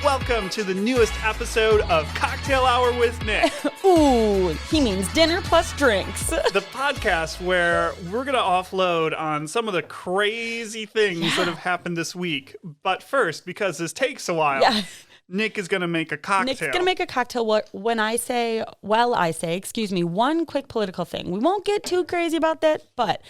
welcome to the newest episode of Cocktail Hour with Nick. Ooh, he means dinner plus drinks. The podcast where we're going to offload on some of the crazy things that have happened this week. But first, because this takes a while, Nick is going to make a cocktail. Nick's going to make a cocktail. When I say, one quick political thing. We won't get too crazy about that, but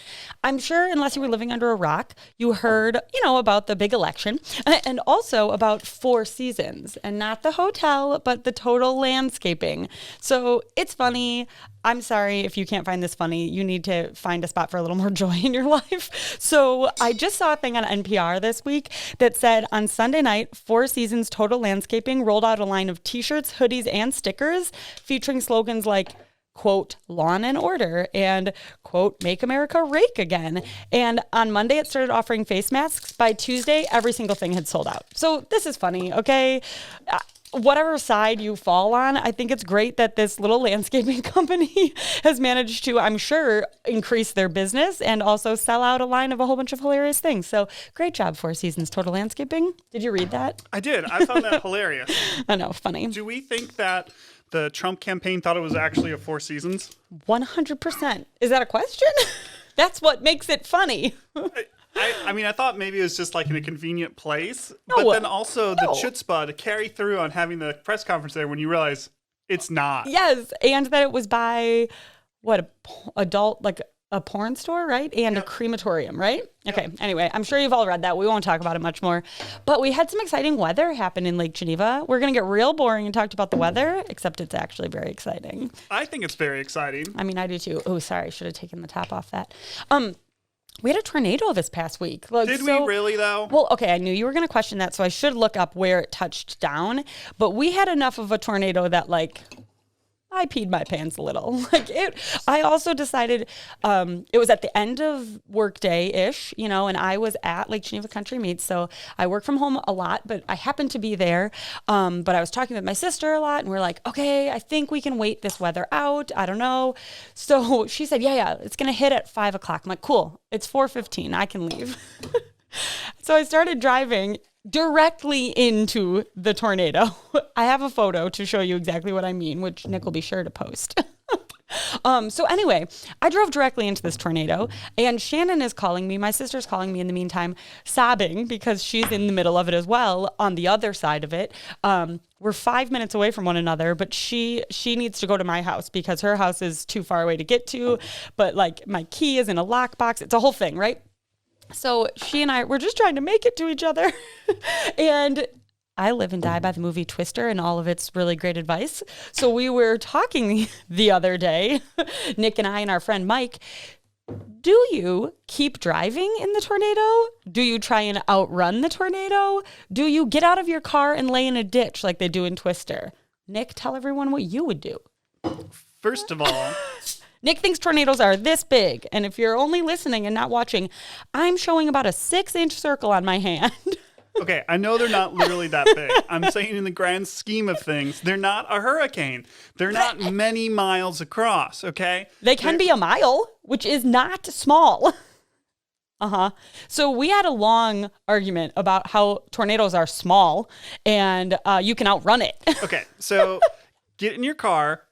I'm sure unless you were living under a rock, you heard, about the big election and also about Four Seasons, and not the hotel, but the total landscaping. So it's funny. I'm sorry if you can't find this funny. You need to find a spot for a little more joy in your life. So I just saw a thing on NPR this week that said on Sunday night, Four Seasons Total Landscaping rolled out a line of t-shirts, hoodies, and stickers featuring slogans like, quote, lawn and order, and, quote, make America rake again. And on Monday, it started offering face masks. By Tuesday, every single thing had sold out. So this is funny, okay? Whatever side you fall on, I think it's great that this little landscaping company has managed to, I'm sure, increase their business and also sell out a line of a whole bunch of hilarious things. So great job, Four Seasons Total Landscaping. Did you read that? I did. I found that hilarious. I know, funny. Do we think that the Trump campaign thought it was actually a Four Seasons? 100%. Is that a question? That's what makes it funny. I thought maybe it was just like in a convenient place, but then also the chutzpah to carry through on having the press conference there when you realize it's not. Yes, and that it was by, a porn store, right? And a crematorium, right? Okay, anyway, I'm sure you've all read that. We won't talk about it much more. But we had some exciting weather happen in Lake Geneva. We're going to get real boring and talk about the weather, except it's actually very exciting. I think it's very exciting. I mean, I do too. Oh, sorry, I should have taken the top off that. We had a tornado this past week. Did we really, though? Well, okay, I knew you were going to question that, so I should look up where it touched down. But we had enough of a tornado that, I peed my pants a little. I also decided it was at the end of work day-ish, and I was at Lake Geneva Country Meats, so I work from home a lot, but I happened to be there. But I was talking with my sister a lot, and we're like, okay, I think we can wait this weather out. I don't know. So she said, yeah, it's going to hit at 5 o'clock. I'm like, cool. It's 4:15. I can leave. So I started driving directly into the tornado. I have a photo to show you exactly what I mean, which Nick will be sure to post. So anyway, I drove directly into this tornado, and Shannon is calling me. My sister's calling me in the meantime, sobbing because she's in the middle of it as well on the other side of it. We're 5 minutes away from one another, but she needs to go to my house because her house is too far away to get to. But my key is in a lockbox. It's a whole thing, right? So she and I, we're just trying to make it to each other. And I live and die by the movie Twister and all of its really great advice. So we were talking the other day, Nick and I and our friend Mike, do you keep driving in the tornado? Do you try and outrun the tornado? Do you get out of your car and lay in a ditch like they do in Twister? Nick, tell everyone what you would do. First of all... Nick thinks tornadoes are this big, and if you're only listening and not watching, I'm showing about a 6-inch circle on my hand. Okay, I know they're not literally that big. I'm saying in the grand scheme of things, they're not a hurricane. They're not many miles across, okay? They can be a mile, which is not small. So we had a long argument about how tornadoes are small, and you can outrun it. Okay, so get in your car.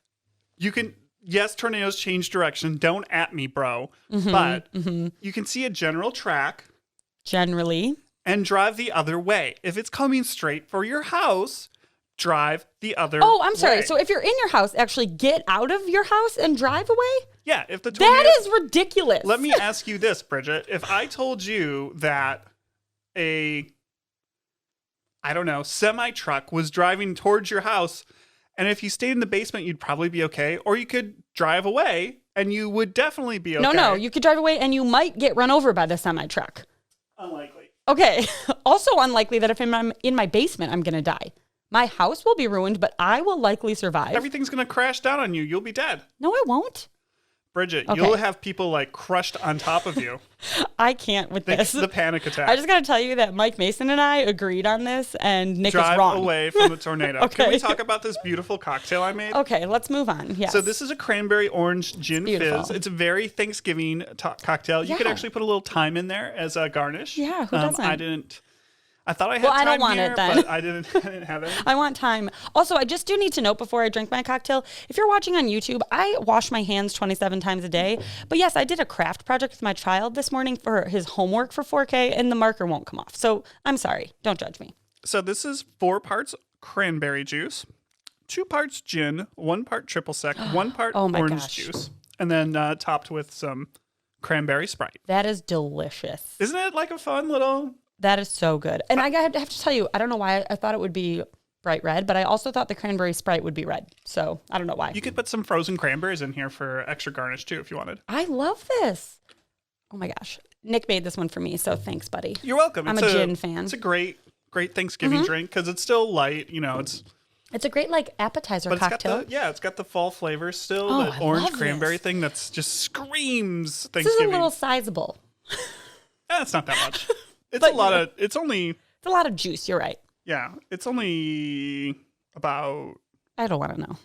You can... Yes, tornadoes change direction. Don't at me, bro. But you can see a general track. Generally. And drive the other way. If it's coming straight for your house, drive the other way. Oh, I'm sorry. So if you're in your house, actually get out of your house and drive away? Yeah. If the tornado... That is ridiculous. Let me ask you this, Bridget. If I told you that semi-truck was driving towards your house... And if you stayed in the basement, you'd probably be okay. Or you could drive away, and you would definitely be okay. No. You could drive away, and you might get run over by the semi-truck. Unlikely. Okay. Also unlikely that if I'm in my basement, I'm going to die. My house will be ruined, but I will likely survive. Everything's going to crash down on you. You'll be dead. No, I won't. Bridget, you'll have people crushed on top of you. I can't with this. The panic attack. I just got to tell you that Mike Mason and I agreed on this, and Nick is wrong. Drive away from the tornado. Okay. Can we talk about this beautiful cocktail I made? Okay, let's move on. Yes. So this is a cranberry orange gin fizz. It's a very Thanksgiving cocktail. You could actually put a little thyme in there as a garnish. Yeah, who doesn't? I thought I had I thyme don't want here, it then. but I didn't have it. I want thyme. Also, I just do need to note before I drink my cocktail, if you're watching on YouTube, I wash my hands 27 times a day. But yes, I did a craft project with my child this morning for his homework for 4K, and the marker won't come off. So I'm sorry. Don't judge me. So this is 4 parts cranberry juice, 2 parts gin, 1 part triple sec, 1 part orange juice, and then topped with some cranberry Sprite. That is delicious. Isn't it like a fun little... That is so good. And I have to tell you, I don't know why I thought it would be bright red, but I also thought the cranberry Sprite would be red. So I don't know why. You could put some frozen cranberries in here for extra garnish too if you wanted. I love this. Oh my gosh. Nick made this one for me, so thanks, buddy. You're welcome. I'm a gin fan. It's a great Thanksgiving drink because it's still light. You know, it's a great like appetizer but cocktail. It's got the fall flavor still. Oh, the orange cranberry thing that's just screams Thanksgiving. This is a little sizable. It's not that much. It's a lot of juice. You're right. Yeah, it's only about. I don't want to know.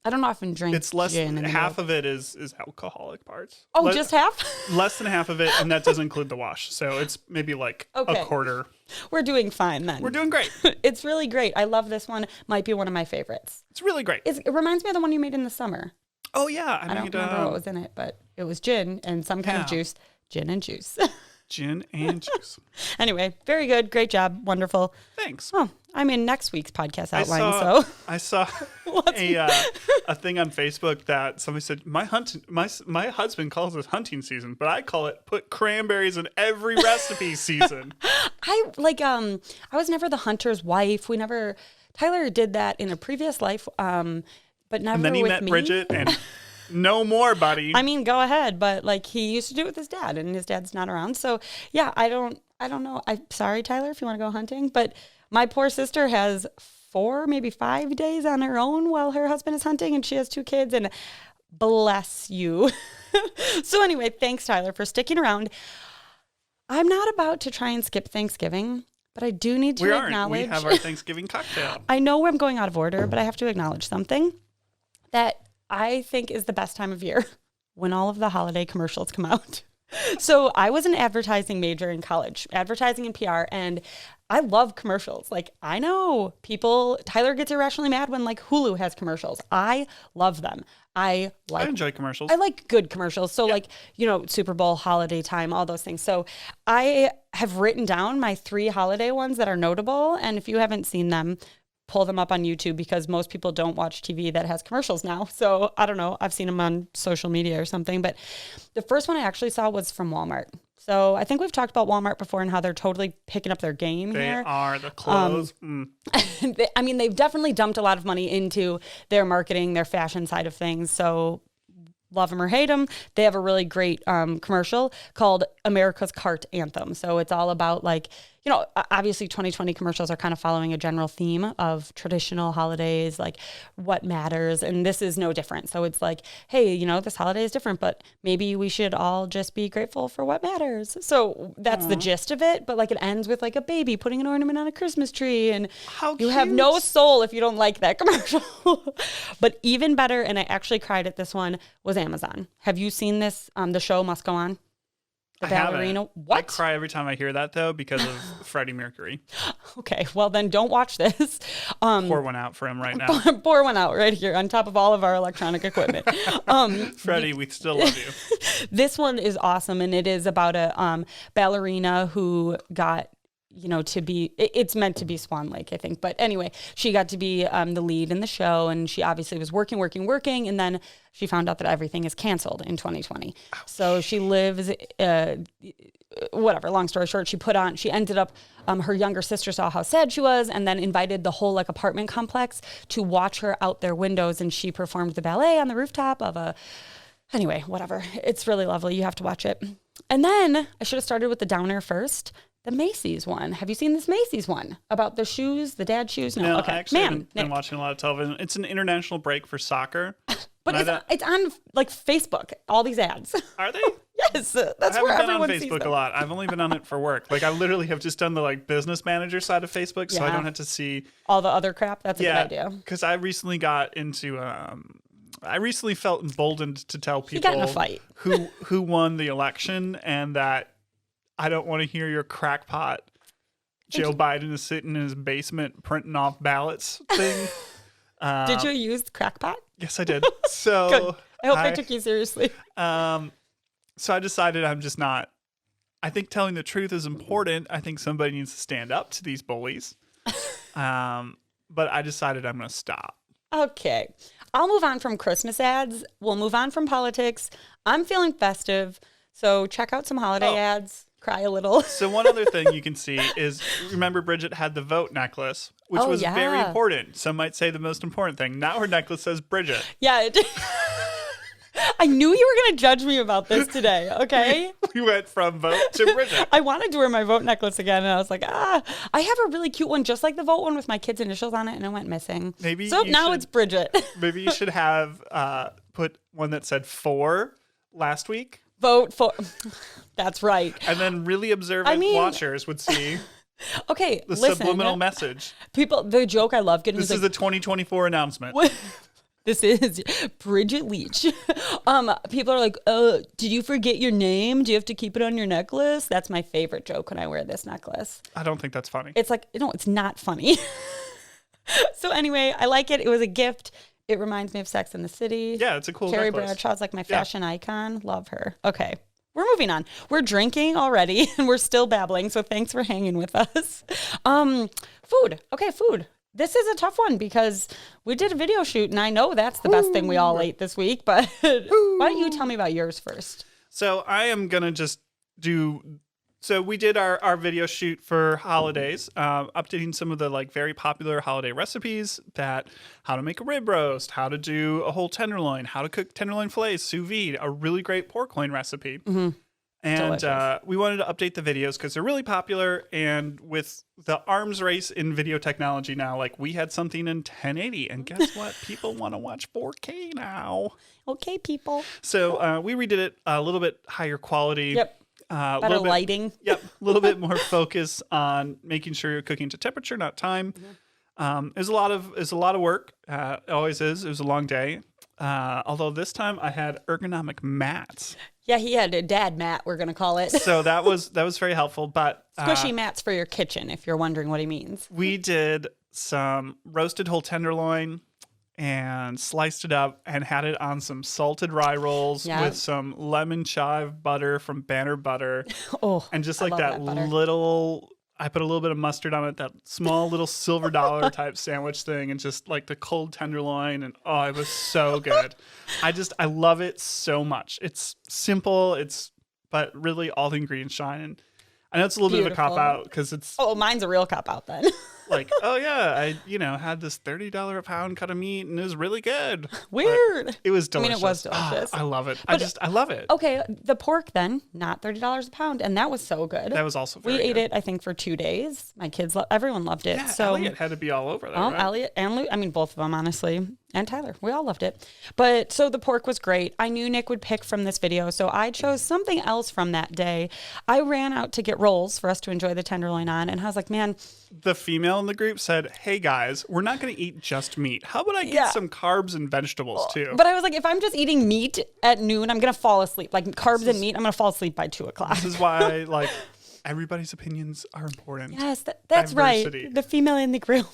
I don't often drink. It's less gin than half of it is alcoholic parts. Oh, just half? Less than half of it, and that doesn't include the wash. So it's maybe like a quarter. We're doing fine then. We're doing great. It's really great. I love this one. Might be one of my favorites. It's really great. It reminds me of the one you made in the summer. Oh yeah, I don't remember what was in it, but it was gin and some kind of juice. Gin and juice. Gin and juice. Anyway, very good. Great job. Wonderful. Thanks. Oh, I'm in next week's podcast outline. I saw a thing on Facebook that somebody said, my husband calls this hunting season, but I call it put cranberries in every recipe season. I was never the hunter's wife. Tyler did that in a previous life, but never and then he with met me. Bridget and no more, buddy. I mean, go ahead, but like he used to do it with his dad, and his dad's not around. So yeah, I don't know. I'm sorry, Tyler, if you want to go hunting, but my poor sister has 4, maybe 5 days on her own while her husband is hunting, and she has 2 kids. And bless you. So anyway, thanks, Tyler, for sticking around. I'm not about to try and skip Thanksgiving, but I do need to acknowledge. We have our Thanksgiving cocktail. I know I'm going out of order, but I have to acknowledge something that I think is the best time of year when all of the holiday commercials come out. So I was an advertising major in college, advertising and PR, and I love commercials. Like, I know Tyler gets irrationally mad when like Hulu has commercials. I love them. I enjoy commercials. I like good commercials. So like, Super Bowl, holiday time, all those things. So I have written down my 3 holiday ones that are notable. And if you haven't seen them, pull them up on YouTube because most people don't watch TV that has commercials now. So I don't know. I've seen them on social media or something. But the first one I actually saw was from Walmart. So I think we've talked about Walmart before and how they're totally picking up their game here. They are. The clothes. They've definitely dumped a lot of money into their marketing, their fashion side of things. So love them or hate them, they have a really great commercial called America's Cart Anthem. So it's all about obviously 2020 commercials are kind of following a general theme of traditional holidays, like what matters. And this is no different. So it's like, hey, this holiday is different, but maybe we should all just be grateful for what matters. So that's the gist of it. But it ends with like a baby putting an ornament on a Christmas tree. And you have no soul if you don't like that commercial. But even better, and I actually cried at this one, was Amazon. Have you seen this? The show Must Go On? The ballerina. What? I cry every time I hear that though because of Freddie Mercury. Okay, well then don't watch this. Pour one out for him right now. Pour one out right here on top of all of our electronic equipment. Freddie, we still love you. This one is awesome, and it is about a ballerina who got to be, it's meant to be Swan Lake, I think. But anyway, she got to be the lead in the show, and she obviously was working. And then she found out that everything is canceled in 2020. Ouch. So she lives, whatever, long story short, she ended up, her younger sister saw how sad she was and then invited the whole apartment complex to watch her out their windows. And she performed the ballet on the rooftop anyway, whatever. It's really lovely. You have to watch it. And then I should have started with the downer first. The Macy's one. Have you seen this Macy's one about the shoes, the dad shoes? No, okay. I actually haven't been watching a lot of television. It's an international break for soccer. But it's on Facebook, all these ads. Are they? Yes, that's where everyone sees them. I haven't been on Facebook a lot. I've only been on it for work. I literally have just done the business manager side of Facebook, so I don't have to see all the other crap. That's a good idea. Because I recently got into I recently felt emboldened to tell people he got in a fight. who won the election, and that I don't want to hear your crackpot Joe Biden is sitting in his basement printing off ballots thing. Did you use the crackpot? Yes, I did. So Good. I hope I took you seriously. So I decided I'm just not. I think telling the truth is important. I think somebody needs to stand up to these bullies. But I decided I'm going to stop. Okay. I'll move on from Christmas ads. We'll move on from politics. I'm feeling festive. So check out some holiday ads. Cry a little. So one other thing you can see is, remember Bridget had the vote necklace, which was very important. Some might say the most important thing. Now her necklace says Bridget. Yeah, it did. I knew you were going to judge me about this today, okay? We went from vote to Bridget. I wanted to wear my vote necklace again, and I was like, I have a really cute one, just like the vote one with my kids' initials on it, and it went missing. So now it's Bridget. Maybe you should have put one that said for last week. Vote for. That's right. And then really observant watchers would see the subliminal message. People, the joke I love getting is a 2024 announcement. This is Bridget Leach. People are like, did you forget your name? Do you have to keep it on your necklace? That's my favorite joke when I wear this necklace. I don't think that's funny. It's like, no, it's not funny. So anyway, I like it. It was a gift. It reminds me of Sex and the City. Yeah, it's a cool Carrie necklace. Bradshaw's like my fashion icon. Love her. Okay. We're moving on. We're drinking already and we're still babbling. So thanks for hanging with us. Food. Okay, food. This is a tough one because we did a video shoot and I know that's the best thing we all ate this week. But why don't you tell me about yours first? So I am going to just do... So we did our video shoot for holidays, updating some of the like very popular holiday recipes, that how to make a rib roast, how to do a whole tenderloin, how to cook tenderloin fillets, sous vide, a really great pork loin recipe. Mm-hmm. And we wanted to update the videos because they're really popular. And with the arms race in video technology now, like we had something in 1080. And guess what? People want to watch 4K now. Okay, people. So we redid it a little bit higher quality. Yep. Better lighting. Yep. A little bit more focus on making sure you're cooking to temperature, not time. Mm-hmm. It was a lot of work. It always is. It was a long day. Although this time I had ergonomic mats. Yeah, he had a dad mat, we're going to call it. So that was very helpful. But squishy mats for your kitchen, if you're wondering what he means. We did some roasted whole tenderloin and sliced it up and had it on some salted rye rolls with some lemon chive butter from Banner Butter. And just like that little, I put a little bit of mustard on it, that small little silver dollar type sandwich thing, and just like the cold tenderloin. And it was so good. I love it so much. It's simple, but really all the ingredients shine. And I know it's a little bit of a cop out because it's... Oh, mine's a real cop out then. Like, I had this $30 a pound cut of meat and it was really good. Weird. But it was delicious. I mean, it was delicious. I love it. I love it. Okay, the pork then, not $30 a pound, and that was so good. That was also very good. We ate it, I think, for 2 days. My kids, everyone loved it. Yeah, so Elliot had to be all over that, right? Elliot and Luke, I mean, both of them, honestly. And Tyler. We all loved it. But so the pork was great. I knew Nick would pick from this video, so I chose something else from that day. I ran out to get rolls for us to enjoy the tenderloin on, and I was like, man. The female in the group said, hey guys, we're not going to eat just meat. How about I get some carbs and vegetables too? But I was like, if I'm just eating meat at noon, I'm going to fall asleep. Like carbs and meat, I'm going to fall asleep by 2 o'clock. This is why, like, everybody's opinions are important. Yes, that's diversity. Right. The female in the group.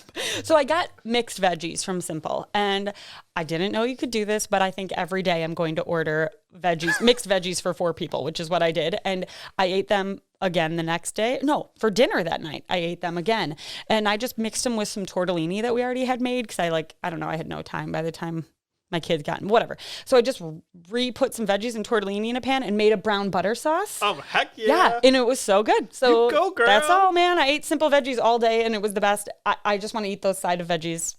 So I got mixed veggies from Simple, and I didn't know you could do this, but I think every day I'm going to order mixed veggies for 4 people, which is what I did. And I ate them again the next day. No, for dinner that night, I ate them again. And I just mixed them with some tortellini that we already had made because I don't know, I had no time by the time my kids got whatever. So I just put some veggies and tortellini in a pan and made a brown butter sauce. Oh, heck yeah. Yeah, and it was so good. So you go, girl. That's all, man. I ate Simple veggies all day and it was the best. I just want to eat those side of veggies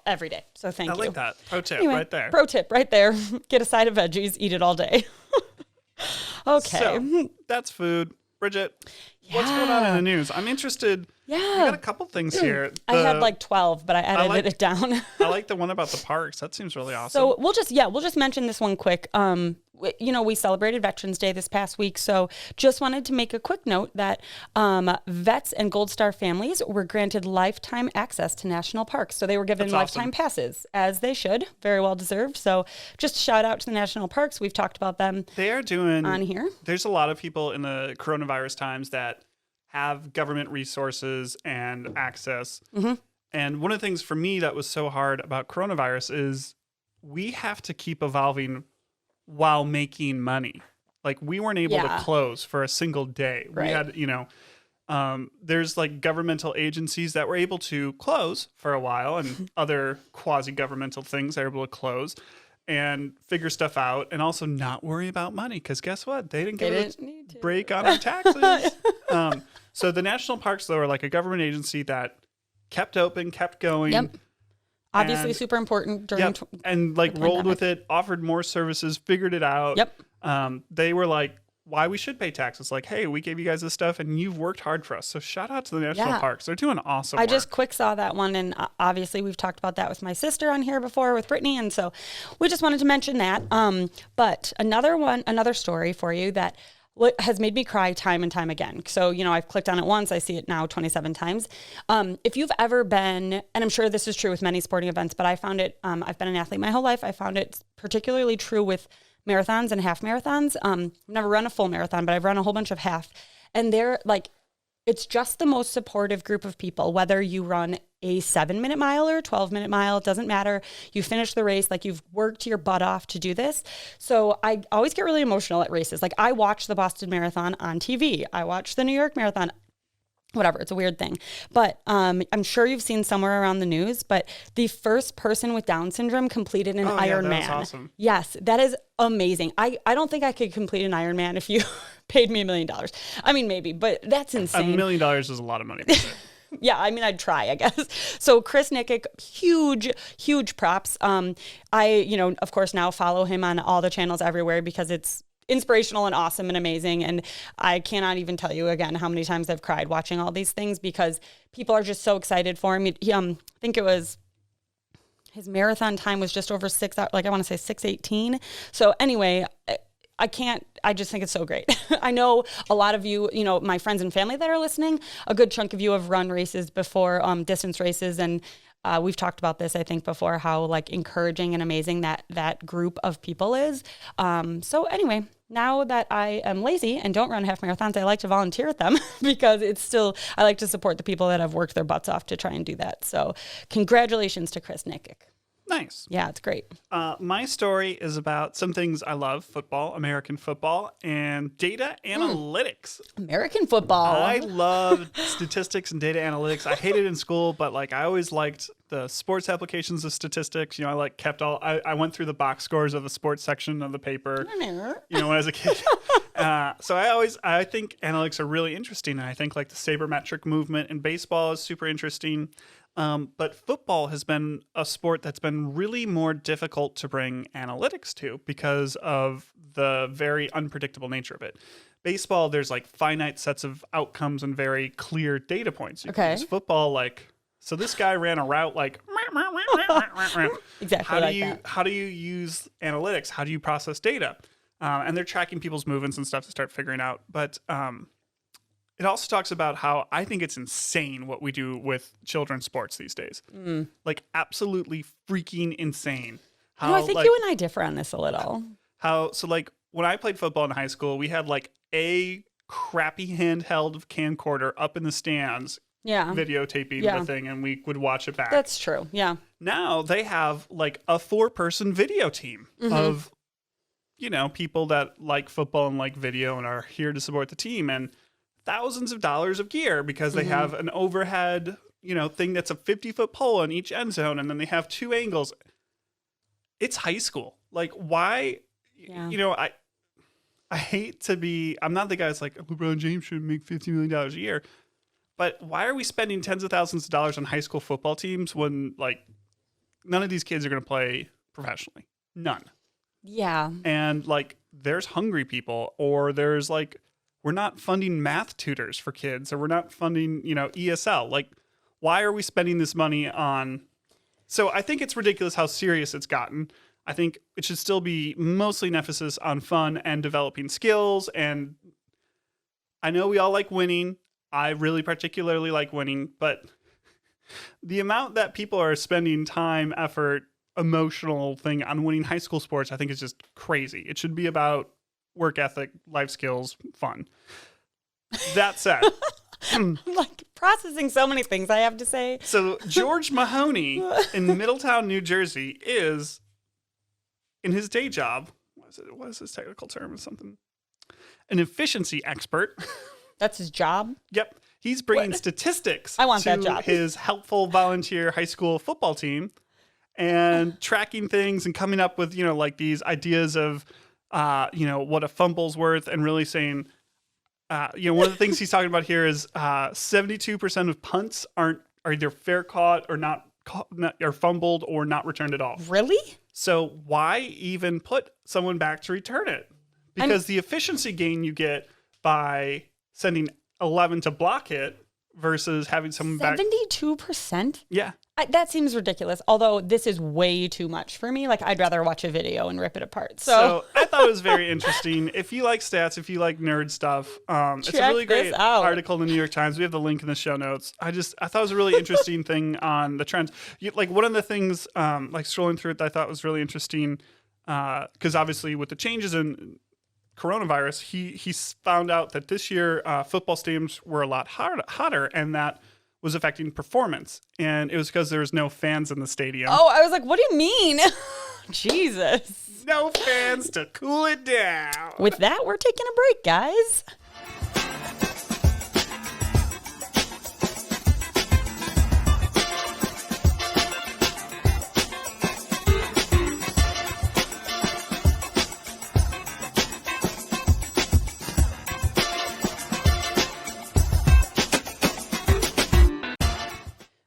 every day. So thank you. I like that. Pro tip anyway, right there. Pro tip right there. Get a side of veggies, eat it all day. Okay. So that's food. Bridget, what's going on in the news? I'm interested. Yeah. We got a couple things here. I had like 12, but I edited it down. I like the one about the parks. That seems really awesome. So we'll just mention this one quick. We celebrated Veterans Day this past week, so just wanted to make a quick note that vets and Gold Star families were granted lifetime access to national parks. So they were given lifetime passes, as they should. Very well deserved. So just shout out to the national parks. We've talked about them. They are doing on here. There's a lot of people in the coronavirus times that have government resources and access. Mm-hmm. And one of the things for me that was so hard about coronavirus is we have to keep evolving while making money. Like we weren't able to close for a single day. Right. We had, you know, there's like governmental agencies that were able to close for a while and other quasi-governmental things are able to close and figure stuff out and also not worry about money. Because guess what? They didn't give us a break on our taxes. So the national parks, though, are like a government agency that kept open, kept going. Yep. Obviously super important during and like rolled with it, offered more services, figured it out. Yep. They were like, why we should pay taxes. Like, hey, we gave you guys this stuff and you've worked hard for us. So shout out to the national parks. They're doing awesome work. I just quick saw that one. And obviously we've talked about that with my sister on here before with Brittany. And so we just wanted to mention that. But another story for you that has made me cry time and time again. So, you know, I've clicked on it once. I see it now 27 times. If you've ever been, and I'm sure this is true with many sporting events, but I found it, I've been an athlete my whole life. I found it particularly true with marathons and half marathons. I've never run a full marathon, but I've run a whole bunch of half. And they're like, it's just the most supportive group of people, whether you run a 7-minute mile or a 12-minute mile, it doesn't matter. You finish the race, like you've worked your butt off to do this. So I always get really emotional at races. Like I watch the Boston Marathon on TV. I watch the New York Marathon. Whatever, it's a weird thing. But I'm sure you've seen somewhere around the news, but the first person with Down syndrome completed an Ironman. That's awesome. Yes, that is amazing. I don't think I could complete an Ironman if you paid me $1 million. I mean, maybe, but that's insane. $1 million is a lot of money. Yeah, I mean, I'd try, I guess. So Chris Nickick, huge props. I, you know, of course, now follow him on all the channels everywhere because it's inspirational and awesome and amazing. And I cannot even tell you again how many times I've cried watching all these things because people are just so excited for him. He, I think it was his marathon time was just over 6 hours, like I want to say 6:18. So anyway, I just think it's so great. I know a lot of you, you know, my friends and family that are listening, a good chunk of you have run races before, distance races. And we've talked about this, I think, before, how like encouraging and amazing that group of people is. So anyway, now that I am lazy and don't run half marathons, I like to volunteer at them because I like to support the people that have worked their butts off to try and do that. So congratulations to Chris Nickick. Nice. Yeah, it's great. My story is about some things I love: football, American football, and data analytics. American football. I love statistics and data analytics. I hated it in school, but like I always liked the sports applications of statistics. You know, I like kept I went through the box scores of the sports section of the paper, you know, when I was a kid. So I think analytics are really interesting. And I think like the sabermetric movement in baseball is super interesting. But football has been a sport that's been really more difficult to bring analytics to because of the very unpredictable nature of it. Baseball, there's like finite sets of outcomes and very clear data points. You can use football, like, so this guy ran a route like exactly. How do you use analytics? How do you process data? And they're tracking people's movements and stuff to start figuring out. But it also talks about how I think it's insane what we do with children's sports these days. Like absolutely freaking insane. I think you and I differ on this a little. So like when I played football in high school, we had like a crappy handheld camcorder up in the stands, videotaping the thing, and we would watch it back. That's true. Yeah. Now they have like a 4-person video team of, you know, people that like football and like video and are here to support the team, and thousands of dollars of gear because they have an overhead, you know, thing that's a 50-foot pole on each end zone, and then they have 2 angles. It's high school. Like, why? You know, I hate to be. I'm not the guy that's like LeBron James should make $50 million a year, but why are we spending tens of thousands of dollars on high school football teams when like none of these kids are going to play professionally? None. Yeah. And like, there's hungry people, or there's like, we're not funding math tutors for kids, or we're not funding, you know, ESL. Like, why are we spending this money on? So I think it's ridiculous how serious it's gotten. I think it should still be mostly an emphasis on fun and developing skills. And I know we all like winning. I really particularly like winning, but the amount that people are spending time, effort, emotional thing on winning high school sports, I think is just crazy. It should be about work ethic, life skills, fun. That said, I'm like processing so many things I have to say. So George Mahoney in Middletown, New Jersey is, in his day job, what is his technical term? Something, an efficiency expert. That's his job? Yep. He's bringing statistics I want to that job. his helpful volunteer high school football team and tracking things and coming up with, like these ideas of, what a fumble's worth, and really saying, one of the things he's talking about here is 72% of punts are either fair caught or not or fumbled or not returned at all. Really? So why even put someone back to return it? Because the efficiency gain you get by sending 11 to block it versus having someone 72%? Yeah. That seems ridiculous. Although this is way too much for me. Like, I'd rather watch a video and rip it apart. So I thought it was very interesting. If you like stats, if you like nerd stuff, it's a really great article in the New York Times. We have the link in the show notes. I thought it was a really interesting thing on the trends. One of the things, scrolling through it, that I thought was really interesting, because obviously with the changes in coronavirus, he found out that this year football stadiums were a lot hotter, and that was affecting performance. And it was because there was no fans in the stadium. Oh, I was like, what do you mean? Jesus. No fans to cool it down. With that, we're taking a break, guys.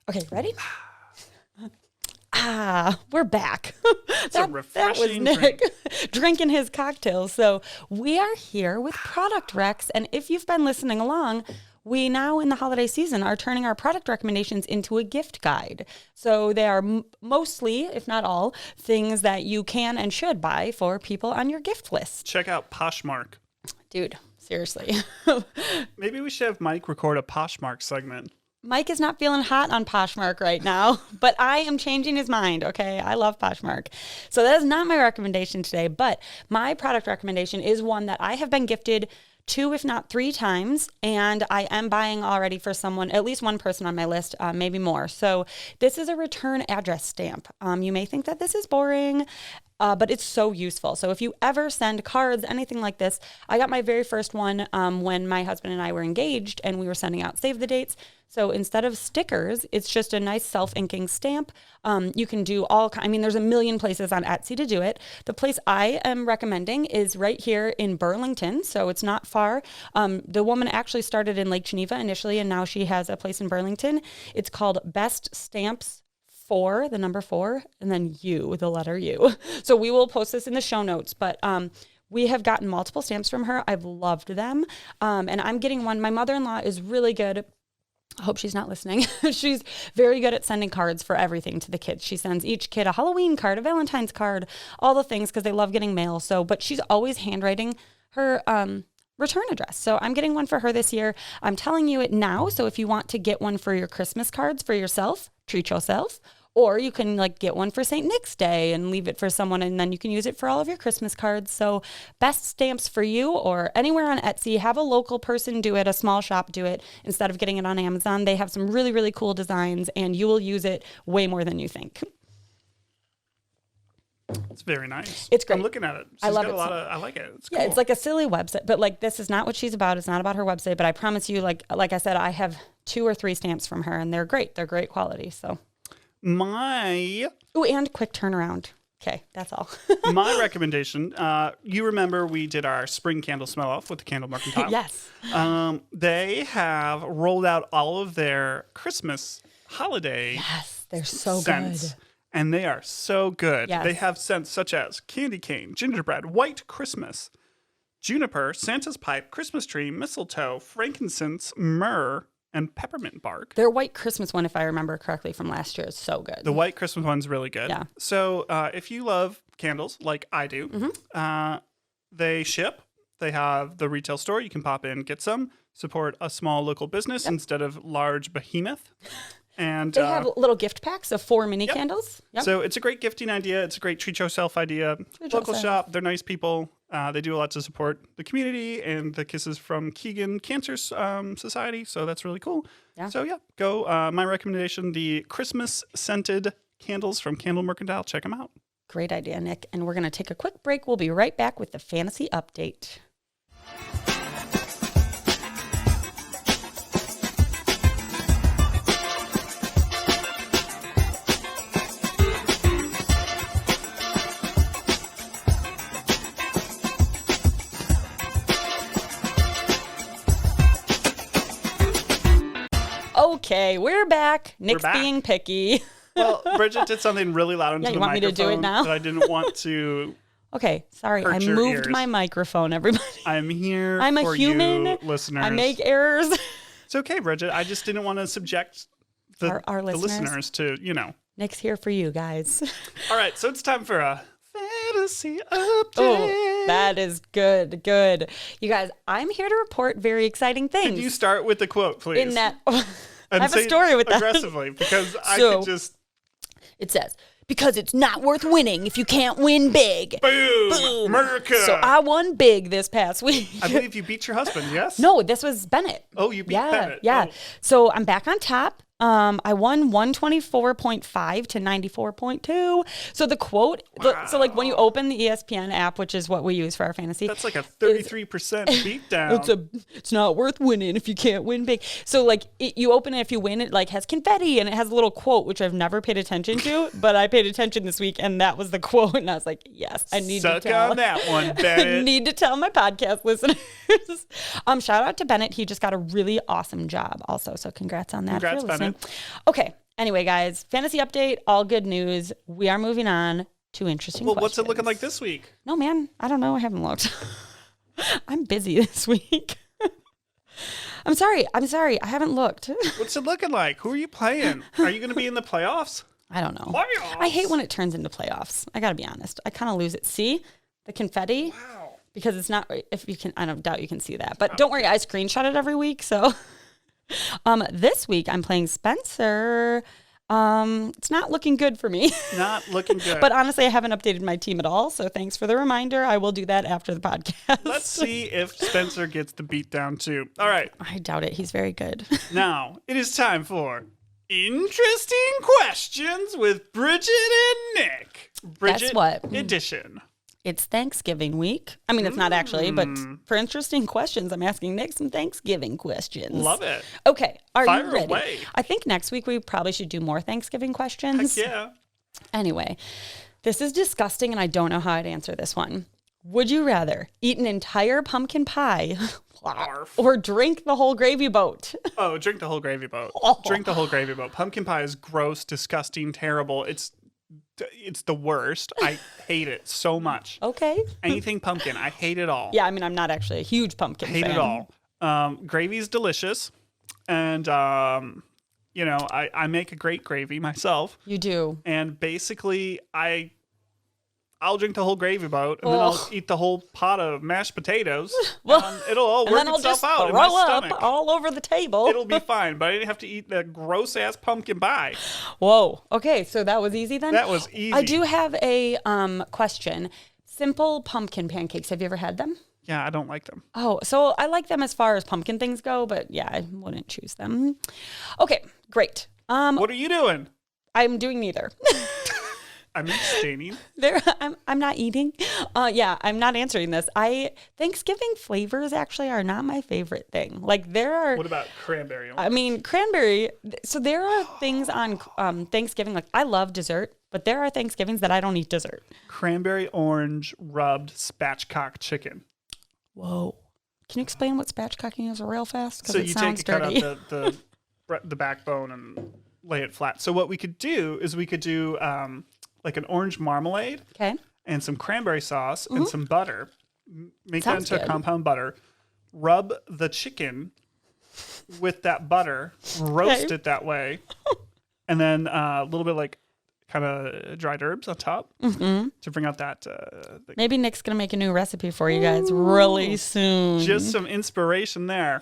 Okay, ready? We're back. It's a refreshing drink. Drinking his cocktails. So we are here with product recs. And if you've been listening along, we now in the holiday season are turning our product recommendations into a gift guide. So they are mostly, if not all, things that you can and should buy for people on your gift list. Check out Poshmark. Dude, seriously. Maybe we should have Mike record a Poshmark segment. Mike is not feeling hot on Poshmark right now, but I am changing his mind, okay? I love Poshmark. So that is not my recommendation today, but my product recommendation is one that I have been gifted 2, if not 3 times, and I am buying already for someone, at least one person on my list, maybe more. So this is a return address stamp. You may think that this is boring, but it's so useful. So if you ever send cards, anything like this, I got my very first one when my husband and I were engaged and we were sending out save the dates. So instead of stickers, it's just a nice self-inking stamp. You can do there's a million places on Etsy to do it. The place I am recommending is right here in Burlington, so it's not far. The woman actually started in Lake Geneva initially, and now she has a place in Burlington. It's called Best Stamps 4, the number 4, and then U, the letter U. So we will post this in the show notes, but we have gotten multiple stamps from her. I've loved them, and I'm getting one. My mother-in-law is really good. I hope she's not listening. She's very good at sending cards for everything to the kids. She sends each kid a Halloween card, a Valentine's card, all the things because they love getting mail. But she's always handwriting her return address. So I'm getting one for her this year. I'm telling you it now. So if you want to get one for your Christmas cards for yourself, treat yourself. Or you can get one for St. Nick's Day and leave it for someone, and then you can use it for all of your Christmas cards. So best stamps for you, or anywhere on Etsy. Have a local person do it, a small shop do it, instead of getting it on Amazon. They have some really, really cool designs, and you will use it way more than you think. It's very nice. It's great. I'm looking at it. I love it. I like it. It's cool. Yeah, it's like a silly website, but this is not what she's about. It's not about her website, but I promise you, like I said, I have 2 or 3 stamps from her, and they're great. They're great quality, so... and quick turnaround. Okay, that's all. My recommendation, you remember we did our spring candle smell off with the candle mercantile. Yes. They have rolled out all of their Christmas holiday they're so scents, good. and they are so good. Yes. They have scents such as candy cane, gingerbread, white Christmas, juniper, Santa's pipe, Christmas tree, mistletoe, frankincense, myrrh, and peppermint bark. Their white Christmas one, if I remember correctly from last year, is so good. The white Christmas one's really good. Yeah. So if you love candles like I do, they ship. They have the retail store. You can pop in, get some, support a small local business instead of large behemoth. And they have little gift packs of 4 mini candles. Yep. So it's a great gifting idea. It's a great treat yourself idea. Local shop. They're nice people. They do a lot to support the community and the Kisses from Keegan Cancer Society. So that's really cool. Yeah. So yeah, go. My recommendation, the Christmas scented candles from Candle Mercantile. Check them out. Great idea, Nick. And we're going to take a quick break. We'll be right back with the fantasy update. Okay, we're back. Nick's being picky. Well, Bridget did something really loud into the microphone. You want me to do it now? That I didn't want to. Okay, sorry. I moved my microphone, everybody. I'm here I'm for a human. you, listeners. I make errors. It's okay, Bridget. I just didn't want to subject our listeners to, Nick's here for you guys. All right, so it's time for a fantasy update. Oh, that is good. Good. You guys, I'm here to report very exciting things. Can you start with the quote, please? In that, I have a story with that. Aggressively, because I could just... It says, because it's not worth winning if you can't win big. Boom! America! So I won big this past week. I believe you beat your husband, yes? No, this was Bennett. Oh, you beat Bennett. Yeah. Oh. So I'm back on top. I won 124.5 to 94.2. So the quote, so like when you open the ESPN app, which is what we use for our fantasy. That's like a 33% beatdown. It's not worth winning if you can't win big. So like you open it, if you win, it like has confetti and it has a little quote, which I've never paid attention to, but I paid attention this week and that was the quote. And I was like, yes, I need to tell. Suck on that one, Bennett. I need to tell my podcast listeners. Shout out to Bennett. He just got a really awesome job also. So congrats on that. Congrats, Bennett. Okay. Anyway, guys, fantasy update, all good news. We are moving on to interesting questions. What's it looking like this week? No, man. I don't know. I haven't looked. I'm busy this week. I'm sorry. I haven't looked. What's it looking like? Who are you playing? Are you going to be in the playoffs? I don't know. Playoffs? I hate when it turns into playoffs. I got to be honest. I kind of lose it. See? The confetti? Wow. Because it's not, if you can, I don't doubt you can see that. But don't worry, I screenshot it every week. So this week I'm playing Spencer. It's not looking good for me. Not looking good. But honestly, I haven't updated my team at all. So thanks for the reminder. I will do that after the podcast. Let's see if Spencer gets the beat down too. All right. I doubt it. He's very good. Now it is time for Interesting Questions with Bridget and Nick. Bridget Guess what? edition. It's Thanksgiving week. I mean, it's not actually, but for interesting questions, I'm asking Nick some Thanksgiving questions. Love it. Okay. Are Fire you ready? away. I think next week we probably should do more Thanksgiving questions. Heck yeah. Anyway, this is disgusting and I don't know how I'd answer this one. Would you rather eat an entire pumpkin pie or drink the whole gravy boat? Oh, drink the whole gravy boat. Oh. Drink the whole gravy boat. Pumpkin pie is gross, disgusting, terrible. It's the worst. I hate it so much. Okay. Anything pumpkin, I hate it all. Yeah, I mean, I'm not actually a huge pumpkin fan. Hate it all. Gravy's delicious. And, I make a great gravy myself. You do. And basically, I'll drink the whole gravy boat, and then I'll eat the whole pot of mashed potatoes. Well, it'll all work itself out in my stomach. All over the table. It'll be fine, but I didn't have to eat that gross-ass pumpkin pie. Whoa. Okay, so that was easy then? That was easy. I do have a question. Simple pumpkin pancakes. Have you ever had them? Yeah, I don't like them. Oh, so I like them as far as pumpkin things go, but yeah, I wouldn't choose them. Okay, great. What are you doing? I'm doing neither. I'm abstaining. I'm not eating. I'm not answering this. Thanksgiving flavors actually are not my favorite thing. Like there are. What about cranberry? I mean, cranberry. So there are things on Thanksgiving. Like I love dessert, but there are Thanksgivings that I don't eat dessert. Cranberry orange rubbed spatchcock chicken. Whoa. Can you explain what spatchcocking is real fast? So you cut out the backbone and lay it flat. So what we could do is like an orange marmalade, okay, and some cranberry sauce and some butter. Make that into good. a compound butter. Rub the chicken with that butter. Roast it that way, and then a little bit like kind of dried herbs on top to bring out that. Maybe Nick's gonna make a new recipe for you guys really soon. Just some inspiration there.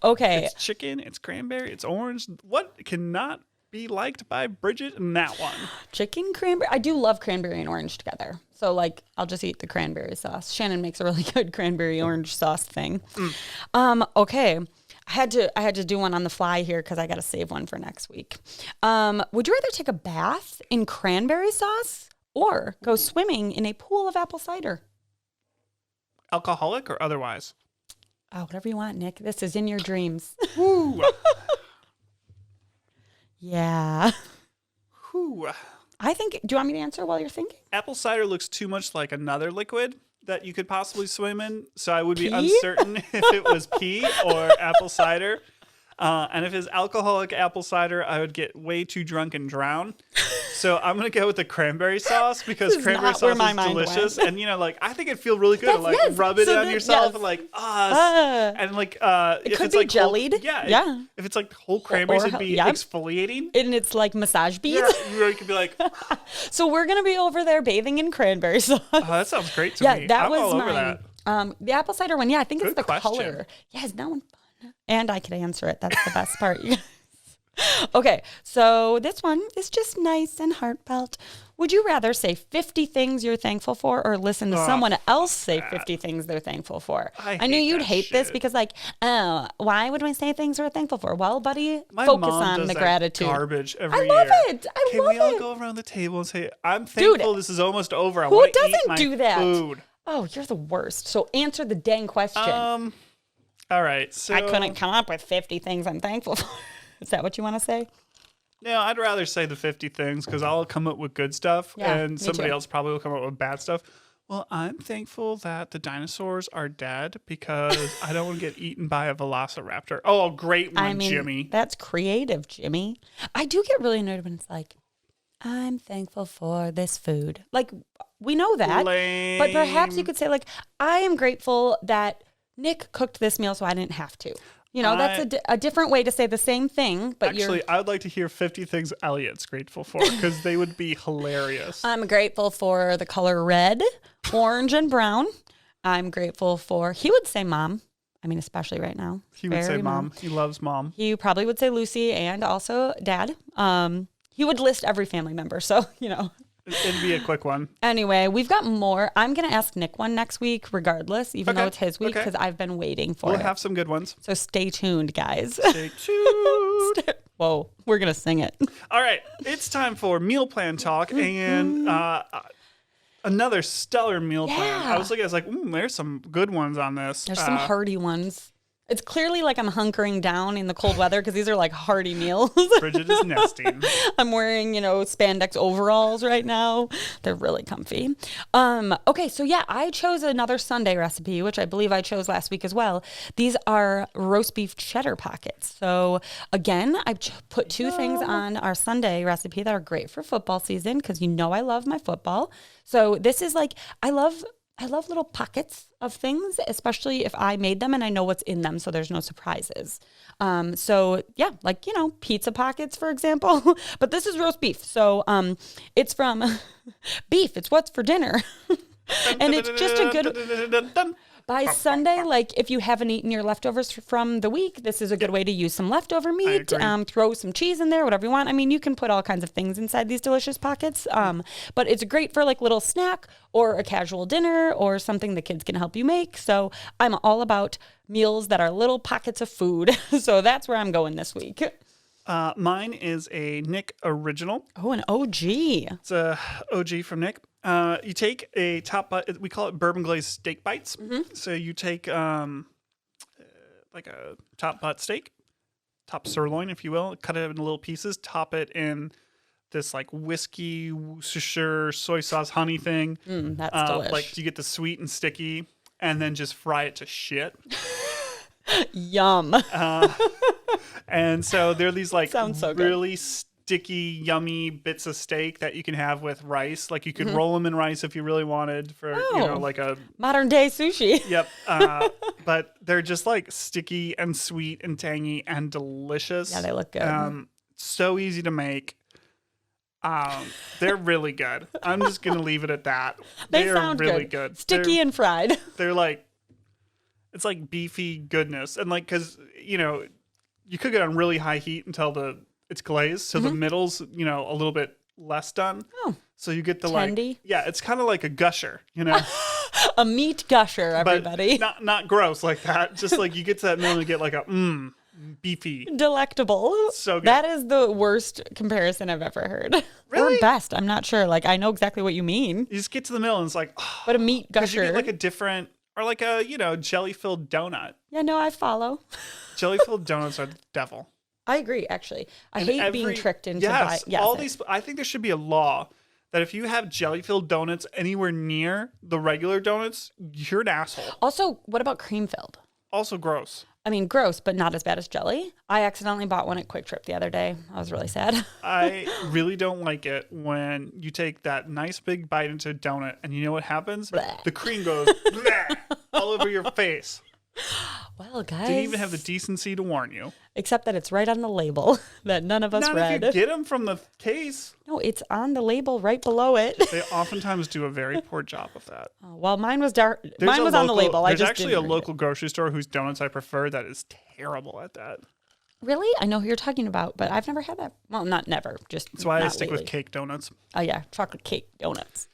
Okay, it's chicken. It's cranberry. It's orange. What cannot be liked by Bridget in that one? Chicken cranberry. I do love cranberry and orange together. So like I'll just eat the cranberry sauce. Shannon makes a really good cranberry orange sauce thing. Okay. I had to do one on the fly here because I got to save one for next week. Would you rather take a bath in cranberry sauce or go swimming in a pool of apple cider? Alcoholic or otherwise? Oh, whatever you want, Nick. This is in your dreams. Ooh. Yeah. Ooh. I think, do you want me to answer while you're thinking? Apple cider looks too much like another liquid that you could possibly swim in. So I would be Pee? uncertain if it was pee or apple cider. And if it's alcoholic apple cider, I would get way too drunk and drown. So I'm going to go with the cranberry sauce because cranberry sauce is delicious. And, I think it'd feel really good to, rub it on yourself and, and, it if could it's, be like, jellied. Yeah. If it's, like, whole cranberries, it'd be exfoliating. And it's, like, massage beads. Yeah, you could be like... So we're going to be over there bathing in cranberry sauce. Oh, that sounds great to me. Yeah, that I'm was all over mine. that. The apple cider one, I think Good it's the question. color. Yeah, isn't that one fun? And I could answer it. That's the best part, you guys. Okay, so this one is just nice and heartfelt. Would you rather say 50 things you're thankful for or listen to someone else say 50 things they're thankful for? I knew you'd hate this because, why would we say things we're thankful for? Well, buddy, focus on the gratitude. Garbage every year. I love it. Can we all go around the table and say, I'm thankful this is almost over. I Who want to eat doesn't my do that? food. Oh, you're the worst. So answer the dang question. All right. So I couldn't come up with 50 things I'm thankful for. Is that what you want to say? No, I'd rather say the 50 things because I'll come up with good stuff and somebody too. else probably will come up with bad stuff. Well, I'm thankful that the dinosaurs are dead because I don't want to get eaten by a velociraptor. Oh, great one, Jimmy. That's creative, Jimmy. I do get really annoyed when it's like, I'm thankful for this food. Like, we know that. Lame. But perhaps you could say, like, I am grateful that Nick cooked this meal so I didn't have to. That's a different way to say the same thing. But actually, I would like to hear 50 things Elliot's grateful for because they would be hilarious. I'm grateful for the color red, orange, and brown. I'm grateful for, he would say mom. I mean, especially right now. He would say mom. He loves mom. He probably would say Lucy and also dad. He would list every family member. So, It'd be a quick one. Anyway, we've got more. I'm going to ask Nick one next week, regardless, even though it's his week, because I've been waiting for it. We'll have some good ones. So stay tuned, guys. Stay tuned. Whoa, we're going to sing it. All right. It's time for meal plan talk and another stellar meal plan. I was looking, I was like, there's some good ones on this. There's some hearty ones. It's clearly like I'm hunkering down in the cold weather because these are like hearty meals. Bridget is nesting. I'm wearing, spandex overalls right now. They're really comfy. Okay, so I chose another Sunday recipe, which I believe I chose last week as well. These are roast beef cheddar pockets. So again, I've put two things on our Sunday recipe that are great for football season because I love my football. So this is I love little pockets of things, especially if I made them and I know what's in them, so there's no surprises. Pizza pockets, for example. But this is roast beef, so it's from beef. It's what's for dinner, and it's just a good. By Sunday, if you haven't eaten your leftovers from the week, this is a good way to use some leftover meat, throw some cheese in there, whatever you want. I mean, you can put all kinds of things inside these delicious pockets, but it's great for little snack or a casual dinner or something the kids can help you make. So I'm all about meals that are little pockets of food. So that's where I'm going this week. Mine is a Nick original. Oh, an OG. It's a OG from Nick. You take a top bite. We call it bourbon glazed steak bites. Mm-hmm. So you take a top butt steak, top sirloin, if you will, cut it into little pieces, top it in this whiskey, Worcestershire, soy sauce, honey thing. That's delicious. You get the sweet and sticky, and then just fry it to shit. Yum. And so there are these Sounds so really sticky, yummy bits of steak that you can have with rice. You could roll them in rice if you really wanted for, a modern day sushi. Yep. But they're just sticky and sweet and tangy and delicious. Yeah, they look good. So easy to make. They're really good. I'm just going to leave it at that. They are sound really good. Sticky and fried. They're it's beefy goodness. And because, you cook it on really high heat until it's glazed. So the middle's, a little bit less done. Oh. So you get the Tendy? it's kind of like a gusher, you know? A meat gusher, everybody. But not gross like that. Just like you get to that middle and you get like a beefy. Delectable. So good. That is the worst comparison I've ever heard. Really? Or best. I'm not sure. Like, I know exactly what you mean. You just get to the middle and it's like, But a meat gusher. You get like a different, or like a, jelly-filled donut. Yeah, no, I follow. Jelly-filled donuts are the devil. I agree, actually. I hate being tricked into I think there should be a law that if you have jelly-filled donuts anywhere near the regular donuts, you're an asshole. Also, what about cream-filled? Also gross. I mean, gross, but not as bad as jelly. I accidentally bought one at Quick Trip the other day. I was really sad. I really don't like it when you take that nice big bite into a donut and you know what happens? Blech. The cream goes bleh, all over your face. Well, guys. Didn't even have the decency to warn you. Except that it's right on the label that none of us Not read. if you get them from the case. No, it's on the label right below it. They oftentimes do a very poor job of that. Oh, well, mine was dark. Mine was on the label. There's actually a local grocery store whose donuts I prefer that is terrible at that. Really? I know who you're talking about, but I've never had that. Well, not never. Just that's why I stick lately. with cake donuts. Oh, yeah. Chocolate cake donuts.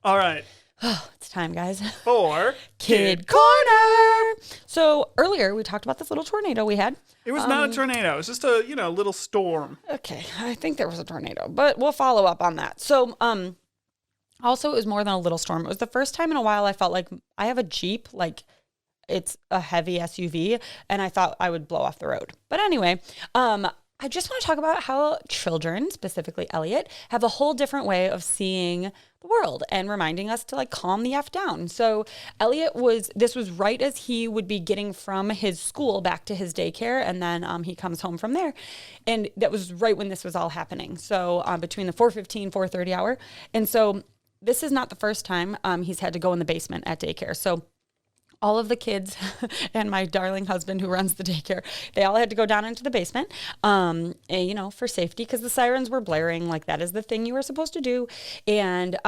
All right. It's time, guys. For Kid Corner. So earlier we talked about this little tornado we had. It was not a tornado. It was just a, little storm. Okay. I think there was a tornado, but we'll follow up on that. So, also it was more than a little storm. It was the first time in a while I felt like I have a Jeep, like it's a heavy SUV, and I thought I would blow off the road. But anyway, I just want to talk about how children, specifically Elliot, have a whole different way of seeing the world and reminding us to like calm the F down. So this was right as he would be getting from his school back to his daycare, and then he comes home from there. And that was right when this was all happening. So between the 4:15, 4:30 hour. And so this is not the first time he's had to go in the basement at daycare. So all of the kids and my darling husband who runs the daycare, they all had to go down into the basement, for safety, because the sirens were blaring. Like, that is the thing you were supposed to do. And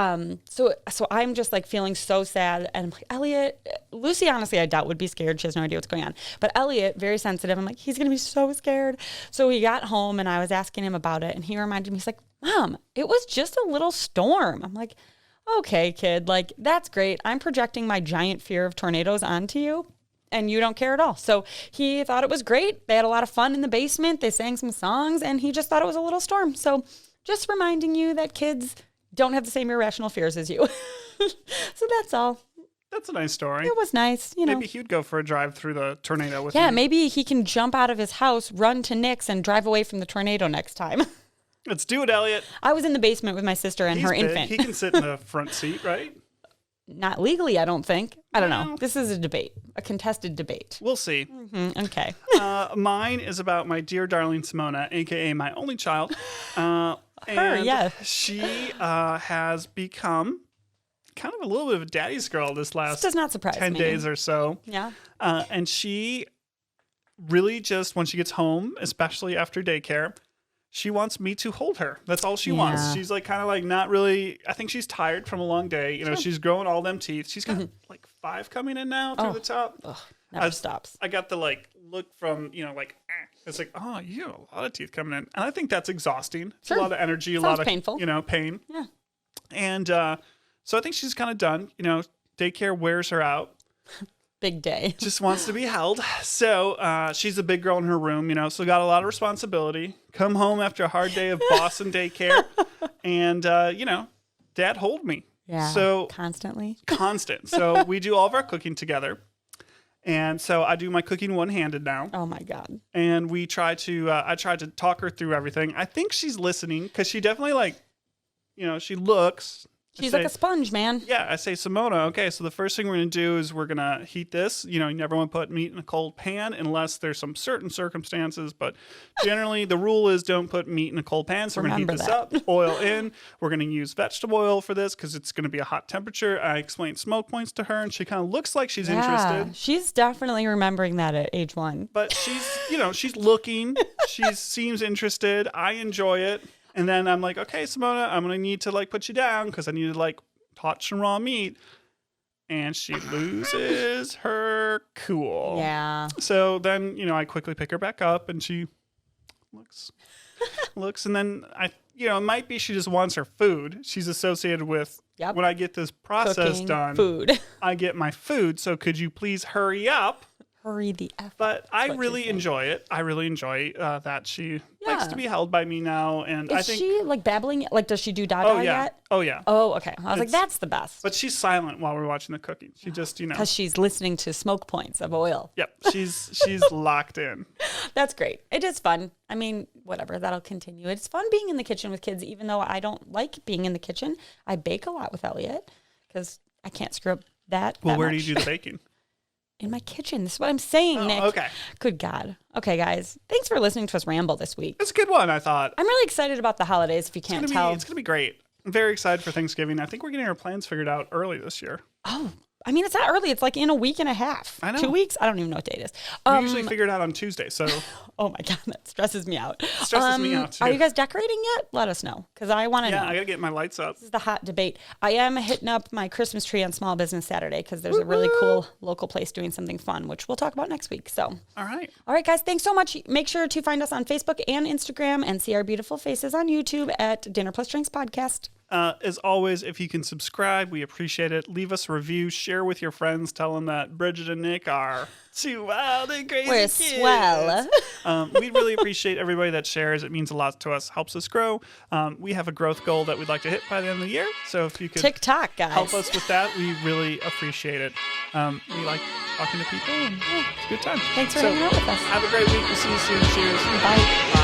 so I'm just like feeling so sad. And I'm like, Elliot, Lucy, honestly, I doubt would be scared. She has no idea what's going on. But Elliot, very sensitive. I'm like, he's going to be so scared. So we got home and I was asking him about it. And he reminded me, he's like, Mom, it was just a little storm. I'm like, okay, kid, like, that's great. I'm projecting my giant fear of tornadoes onto you, and you don't care at all. So he thought it was great. They had a lot of fun in the basement. They sang some songs, and he just thought it was a little storm. So just reminding you that kids don't have the same irrational fears as you. So that's all. That's a nice story. It was nice, Maybe he'd go for a drive through the tornado with Yeah, me. maybe he can jump out of his house, run to Nick's, and drive away from the tornado next time. Let's do it, Elliot. I was in the basement with my sister and her infant. He can sit in the front seat, right? Not legally, I don't think. I don't know. This is a debate, a contested debate. We'll see. Mm-hmm. Okay. Mine is about my dear darling Simona, a.k.a. my only child. Yeah. She has become kind of a little bit of a daddy's girl this last does not surprise 10 me. days or so. Yeah. And she really just, when she gets home, especially after daycare, she wants me to hold her. That's all she wants. She's like kind of like not really, I think she's tired from a long day. She's growing all them teeth. She's got like 5 coming in now through the top. Ugh, never stops. I got the like look from, it's like, oh, you have a lot of teeth coming in. And I think that's exhausting. It's a lot of energy, a lot of painful. Pain. Yeah. And so I think she's kind of done. Daycare wears her out. Big day. Just wants to be held. So she's a big girl in her room, so got a lot of responsibility. Come home after a hard day of boss and daycare. And, Dad, hold me. Yeah. So constantly. Constant. So we do all of our cooking together. And so I do my cooking one-handed now. Oh, my God. And we try to, I tried to talk her through everything. I think she's listening because she definitely she looks. She's like a sponge, man. Yeah, I say, Simona, okay, so the first thing we're going to do is we're going to heat this. You never want to put meat in a cold pan unless there's some certain circumstances. But generally, the rule is don't put meat in a cold pan. So we're going to heat this up, oil in. We're going to use vegetable oil for this because it's going to be a hot temperature. I explained smoke points to her, and she kind of looks like she's interested. She's definitely remembering that at age 1. But she's, she's looking. She seems interested. I enjoy it. And then I'm like, okay, Simona, I'm going to need to put you down because I need to touch some raw meat. And she loses her cool. Yeah. So then, I quickly pick her back up and she looks, and then it might be she just wants her food. She's associated with when I get this process Cooking, done, food. I get my food. So could you please hurry up? Hurry the F. But I really enjoy it. I really enjoy that she likes to be held by me now. And I think she like babbling? Like, does she do Dada yet? Oh, yeah. Oh, okay. I was like, that's the best. But she's silent while we're watching the cooking. She just, Because she's listening to smoke points of oil. Yep. She's locked in. That's great. It is fun. I mean, whatever. That'll continue. It's fun being in the kitchen with kids, even though I don't like being in the kitchen. I bake a lot with Elliot because I can't screw up that. Well, where much. do you do the baking? In my kitchen. This is what I'm saying, Nick. Okay. Good God. Okay, guys. Thanks for listening to us ramble this week. It's a good one, I thought. I'm really excited about the holidays, if you can't tell. It's going to be great. I'm very excited for Thanksgiving. I think we're getting our plans figured out early this year. Oh, I mean, it's not early. It's like in a week and a half. I know. 2 weeks? I don't even know what day it is. We usually figure it out on Tuesday, so. Oh my God, that stresses me out. Stresses me out, too. Are you guys decorating yet? Let us know, because I want to know. Yeah, I got to get my lights up. This is the hot debate. I am hitting up my Christmas tree on Small Business Saturday, because there's a really cool local place doing something fun, which we'll talk about next week. So. All right, guys, thanks so much. Make sure to find us on Facebook and Instagram and see our beautiful faces on YouTube at Dinner Plus Drinks Podcast. As always, if you can subscribe, we appreciate it. Leave us a review, share with your friends, tell them that Bridget and Nick are too wild and crazy We're kids. swell. We really appreciate everybody that shares. It means a lot to us, helps us grow. We have a growth goal that we'd like to hit by the end of the year. So if you could TikTok, guys. help us with that, we really appreciate it. We like talking to people, and it's a good time. Thanks for hanging out with us. Have a great week. We'll see you soon. Cheers. Bye.